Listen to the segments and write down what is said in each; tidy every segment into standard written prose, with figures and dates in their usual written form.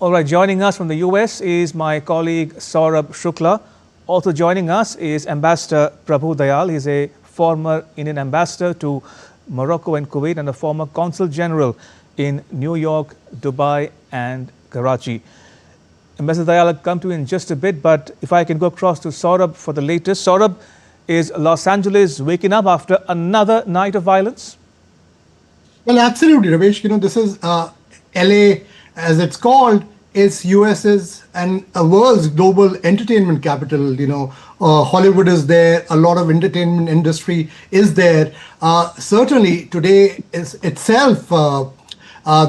All right, joining us from the US is my colleague Saurabh Shukla. Also joining us is Ambassador Prabhu Dayal. He's a former Indian ambassador to Morocco and Kuwait and a former consul general in New York, Dubai and Karachi. Ambassador Dayal, I'll come to you in just a bit, but if I can go across to Saurabh for the latest. Saurabh, is Los Angeles waking up after another night of violence? Well, absolutely, Ramesh. This is LA, as it's called, is US's and a world's global entertainment capital. Hollywood is there. A lot of entertainment industry is there. Certainly, today is itself.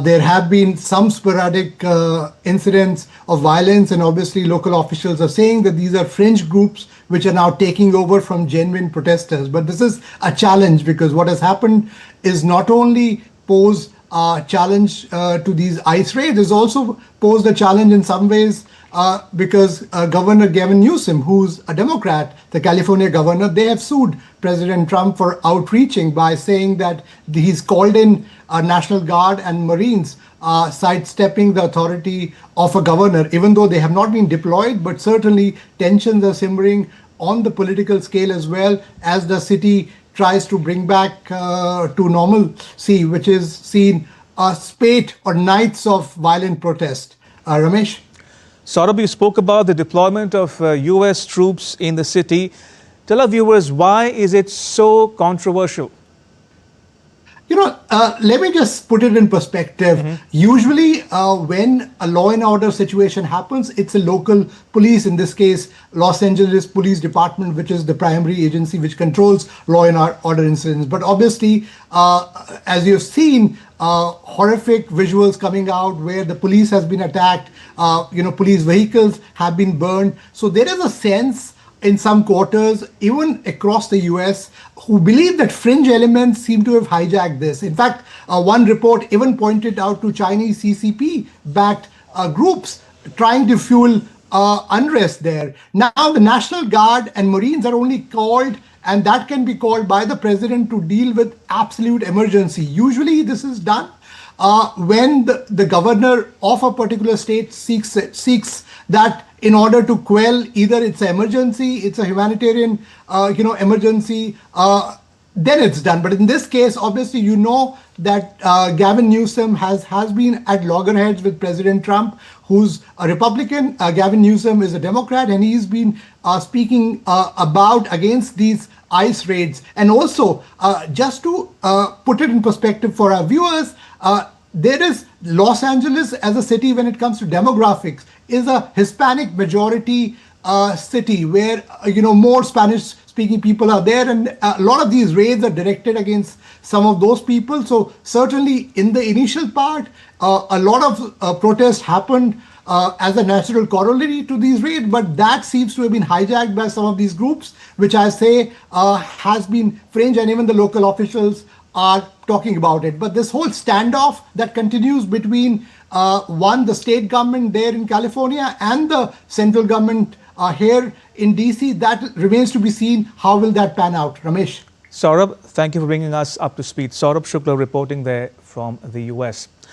There have been some sporadic incidents of violence, and obviously local officials are saying that these are fringe groups which are now taking over from genuine protesters. But this is a challenge, because what has happened is not only pose a challenge to these ICE raids, has also posed a challenge in some ways because Governor Gavin Newsom, who's a Democrat, the California governor, they have sued President Trump for outreaching by saying that he's called in a National Guard and Marines, sidestepping the authority of a governor, even though they have not been deployed. But certainly tensions are simmering on the political scale as well, as the city tries to bring back to normalcy, which is seen a spate or nights of violent protest. Ramesh? Saurabh, you spoke about the deployment of US troops in the city. Tell our viewers, why is it so controversial? Let me just put it in perspective. Usually, when a law and order situation happens, it's a local police, in this case, Los Angeles Police Department, which is the primary agency which controls law and order incidents. But obviously, as you've seen, horrific visuals coming out where the police has been attacked, police vehicles have been burned. So there is a sense in some quarters, even across the US, who believe that fringe elements seem to have hijacked this. In fact, one report even pointed out to Chinese CCP-backed groups trying to fuel unrest there. Now, the National Guard and Marines are only called, and that can be called by the president to deal with absolute emergency. Usually, this is done when the governor of a particular state seeks that in order to quell either it's an emergency, it's a humanitarian, emergency, then it's done. But in this case, obviously, that Gavin Newsom has been at loggerheads with President Trump, who's a Republican. Gavin Newsom is a Democrat, and he's been speaking against these ICE raids. And also, just to put it in perspective for our viewers, there is Los Angeles as a city, when it comes to demographics, is a Hispanic majority city where, more Spanish speaking people are there. And a lot of these raids are directed against some of those people. So certainly in the initial part, a lot of protests happened as a natural corollary to these raids, but that seems to have been hijacked by some of these groups, which I say has been fringe, and even the local officials are talking about it. But this whole standoff that continues between the state government there in California and the central government here in DC, that remains to be seen. How will that pan out? Ramesh? Saurabh, thank you for bringing us up to speed. Saurabh Shukla reporting there from the US.